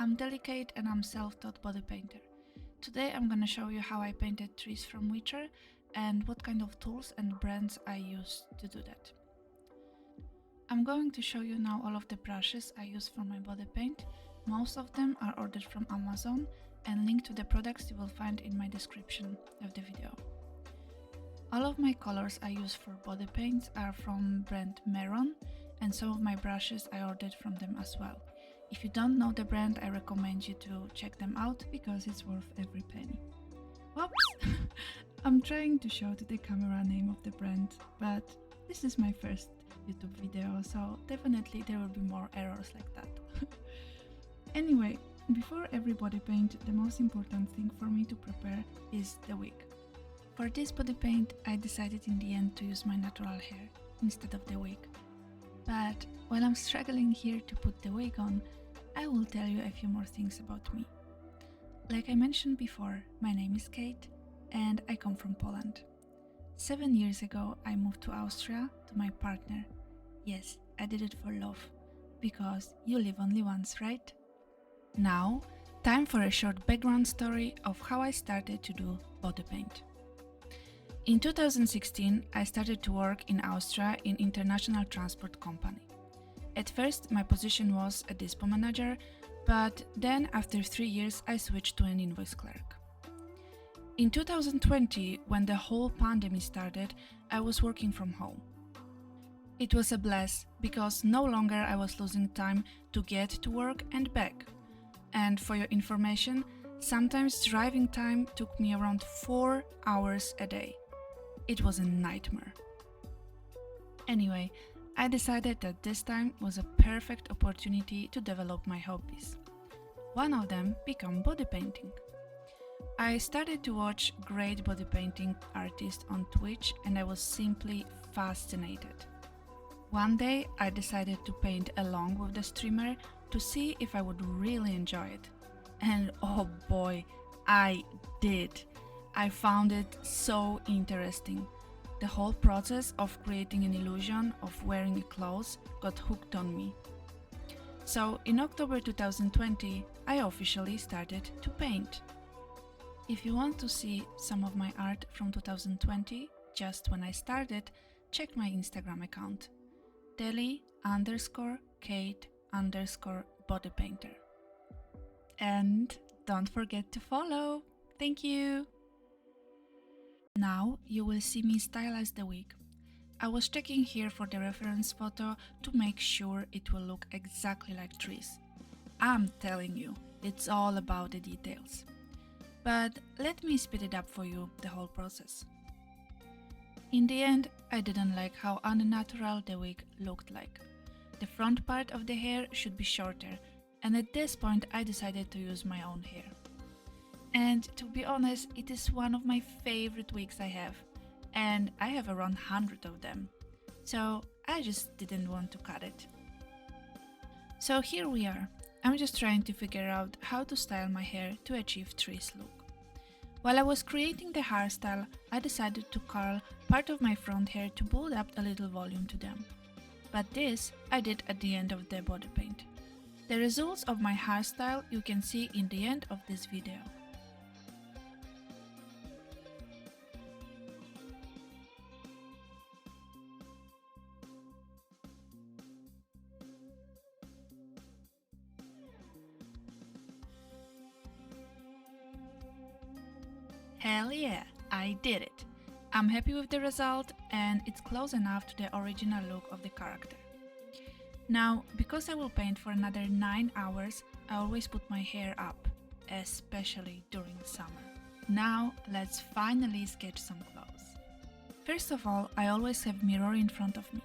I'm Delicate and I'm self-taught body painter. Today I'm gonna show you how I painted trees from Witcher and what kind of tools and brands I use to do that. I'm going to show you now all of the brushes I use for my body paint. Most of them are ordered from Amazon and link to the products you will find in my description of the video. All of my colors I use for body paints are from brand Mehron, and some of my brushes I ordered from them as well. If you don't know the brand, I recommend you to check them out because it's worth every penny. Whoops! I'm trying to show to the camera name of the brand, but this is my first YouTube video, so definitely there will be more errors like that. Anyway, before every body paint, the most important thing for me to prepare is the wig. For this body paint, I decided in the end to use my natural hair instead of the wig. But while I'm struggling here to put the wig on, I will tell you a few more things about me. Like I mentioned before, my name is Kate and I come from Poland. 7 years ago I moved to Austria to my partner. Yes, I did it for love, because you live only once, right? Now, time for a short background story of how I started to do body paint. In 2016, I started to work in Austria in international transport company. At first, my position was a dispo manager, but then after 3 years, I switched to an invoice clerk. In 2020, when the whole pandemic started, I was working from home. It was a bless, because no longer I was losing time to get to work and back. And for your information, sometimes driving time took me around 4 hours a day. It was a nightmare. Anyway, I decided that this time was a perfect opportunity to develop my hobbies. One of them became body painting. I started to watch great body painting artists on Twitch and I was simply fascinated. One day I decided to paint along with the streamer to see if I would really enjoy it. And oh boy, I did! I found it so interesting. The whole process of creating an illusion of wearing clothes got hooked on me. So in October 2020, I officially started to paint. If you want to see some of my art from 2020, just when I started, check my Instagram account, Deli_Kate_bodypainter. And don't forget to follow! Thank you! Now you will see me stylize the wig. I was checking here for the reference photo to make sure it will look exactly like trees. I'm telling you, it's all about the details. But let me speed it up for you, the whole process. In the end, I didn't like how unnatural the wig looked like. The front part of the hair should be shorter, and at this point I decided to use my own hair. And to be honest, it is one of my favorite wigs I have, and I have around 100 of them, so I just didn't want to cut it. So here we are. I'm just trying to figure out how to style my hair to achieve Triss look. While I was creating the hairstyle, I decided to curl part of my front hair to build up a little volume to them. But this I did at the end of the body paint. The results of my hairstyle you can see in the end of this video. Hell yeah, I did it! I'm happy with the result and it's close enough to the original look of the character. Now, because I will paint for another 9 hours, I always put my hair up, especially during summer. Now, let's finally sketch some clothes. First of all, I always have a mirror in front of me.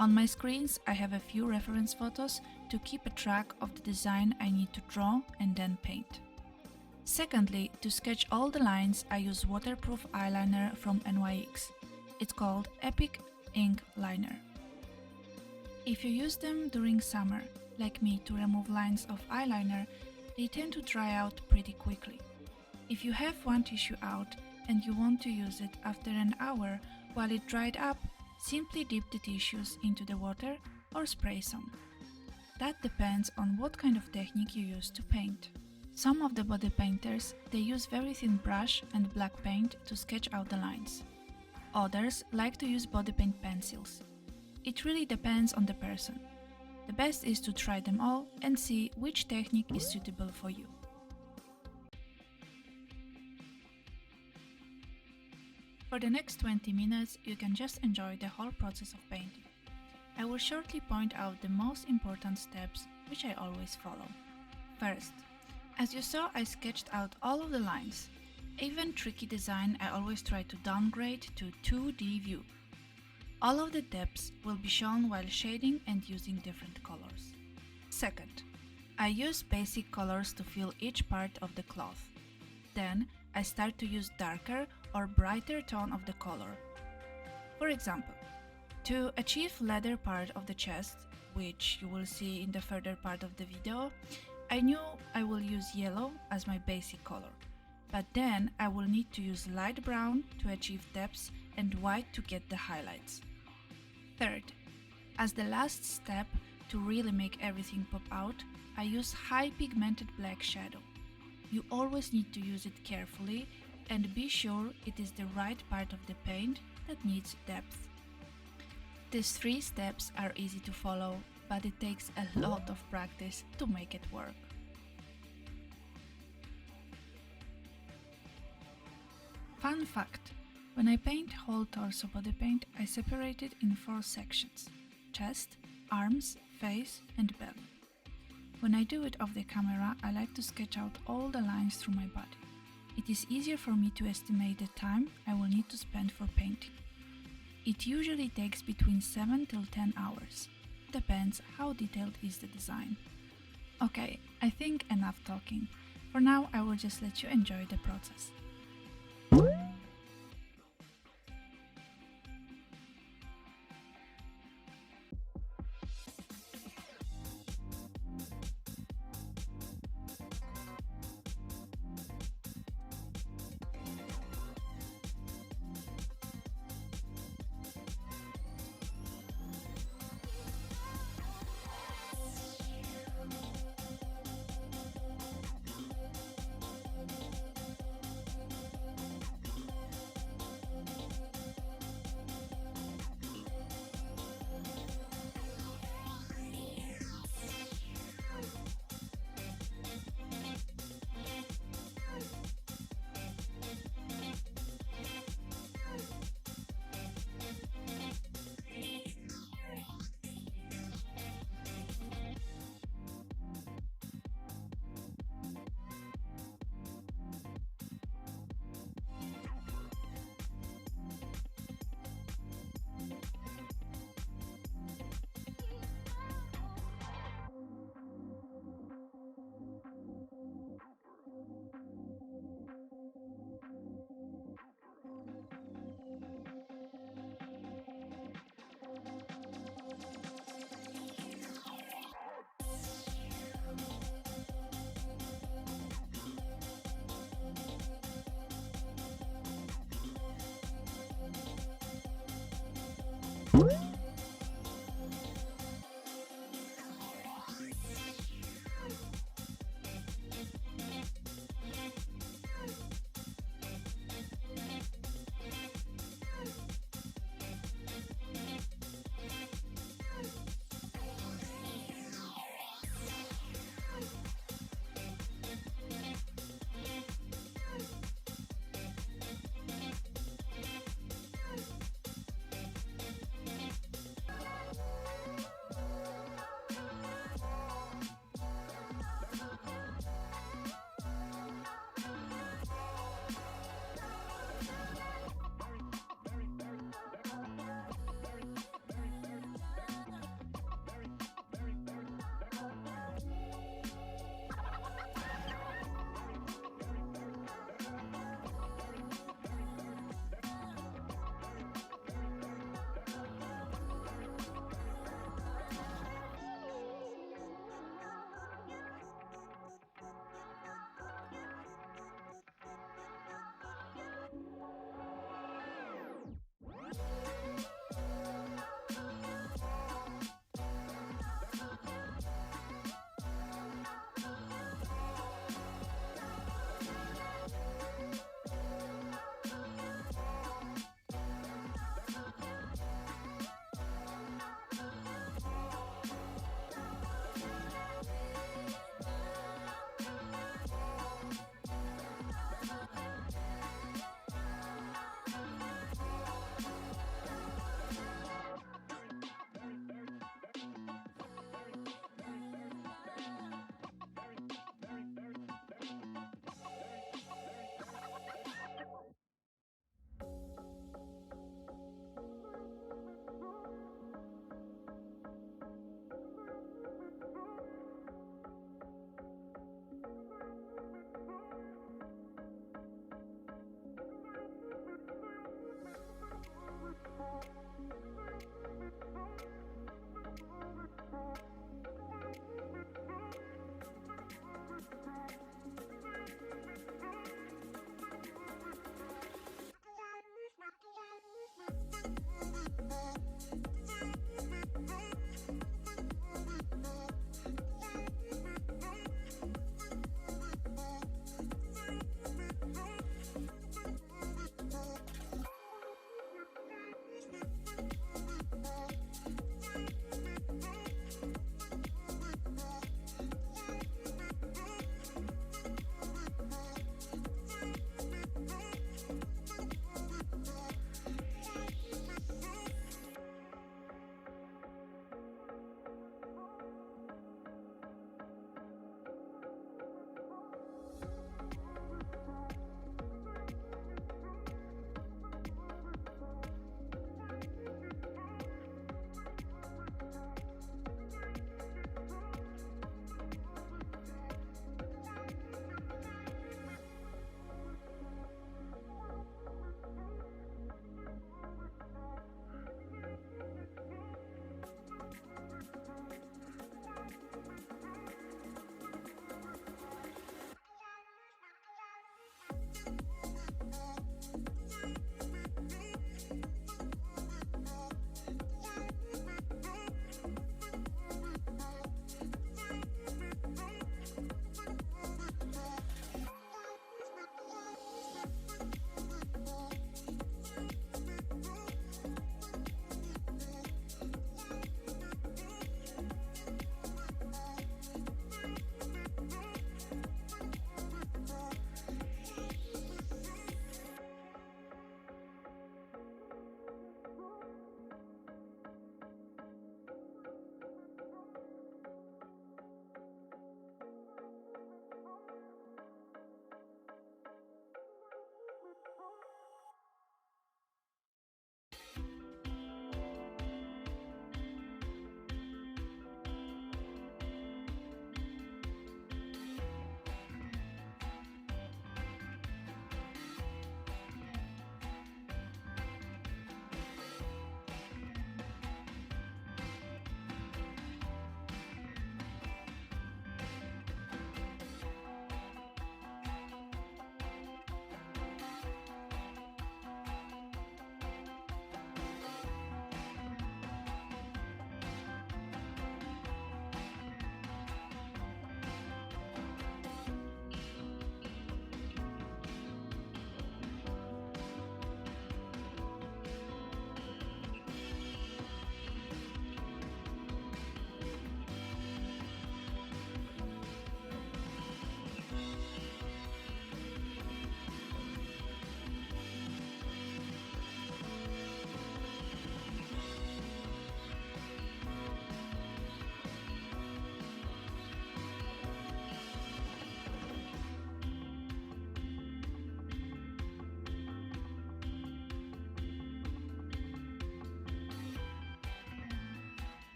On my screens, I have a few reference photos to keep a track of the design I need to draw and then paint. Secondly, to sketch all the lines, I use waterproof eyeliner from NYX. It's called Epic Ink Liner. If you use them during summer, like me, to remove lines of eyeliner, they tend to dry out pretty quickly. If you have one tissue out and you want to use it after an hour while it dried up, simply dip the tissues into the water or spray some. That depends on what kind of technique you use to paint. Some of the body painters, they use very thin brush and black paint to sketch out the lines. Others like to use body paint pencils. It really depends on the person. The best is to try them all and see which technique is suitable for you. For the next 20 minutes, you can just enjoy the whole process of painting. I will shortly point out the most important steps, which I always follow. First, as you saw, I sketched out all of the lines. Even tricky design, I always try to downgrade to 2D view. All of the depths will be shown while shading and using different colors. Second, I use basic colors to fill each part of the cloth. Then, I start to use darker or brighter tone of the color. For example, to achieve leather part of the chest, which you will see in the further part of the video, I knew I will use yellow as my basic color, but then I will need to use light brown to achieve depths and white to get the highlights. Third, as the last step to really make everything pop out, I use high pigmented black shadow. You always need to use it carefully and be sure it is the right part of the paint that needs depth. These 3 steps are easy to follow, but it takes a lot of practice to make it work. Fun fact: when I paint whole torso body paint, I separate it in 4 sections: chest, arms, face and belly. When I do it off the camera, I like to sketch out all the lines through my body. It is easier for me to estimate the time I will need to spend for painting. It usually takes between 7 till 10 hours. Depends how detailed is the design. Okay, I think enough talking. For now, I will just let you enjoy the process.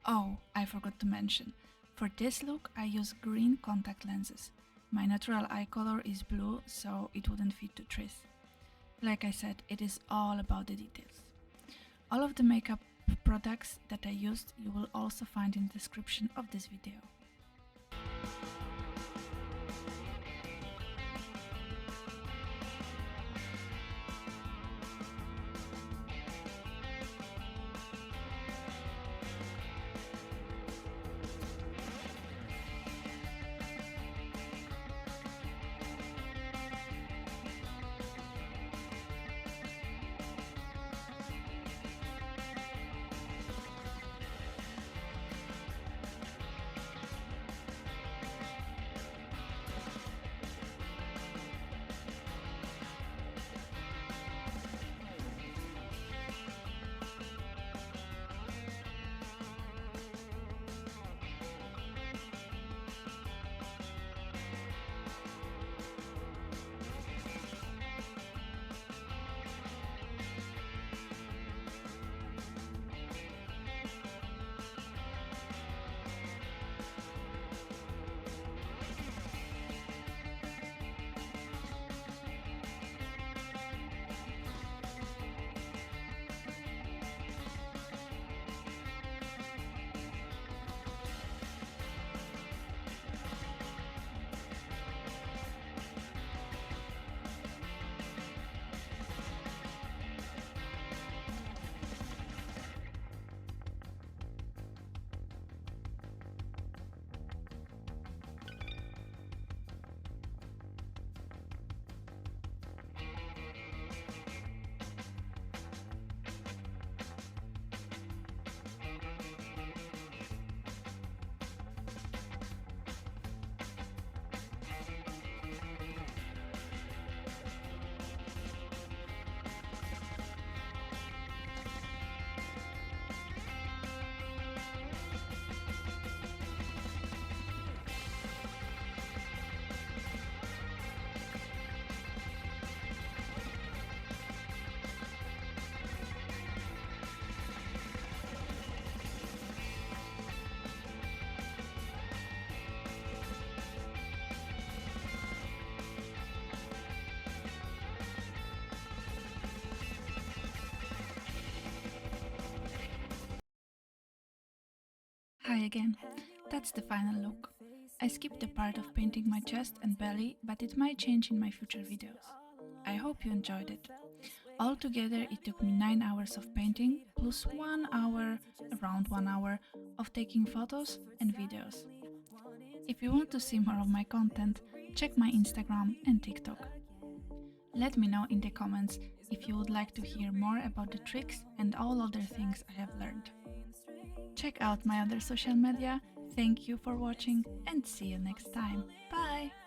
Oh, I forgot to mention. For this look, I use green contact lenses. My natural eye color is blue, so it wouldn't fit to Triss. Like I said, it is all about the details. All of the makeup products that I used you will also find in the description of this video. Hi again. That's the final look. I skipped the part of painting my chest and belly, but it might change in my future videos. I hope you enjoyed it. Altogether, it took me 9 hours of painting, plus 1 hour, around 1 hour, of taking photos and videos. If you want to see more of my content, check my Instagram and TikTok. Let me know in the comments if you would like to hear more about the tricks and all other things I have learned. Check out my other social media. Thank you for watching and see you next time. Bye!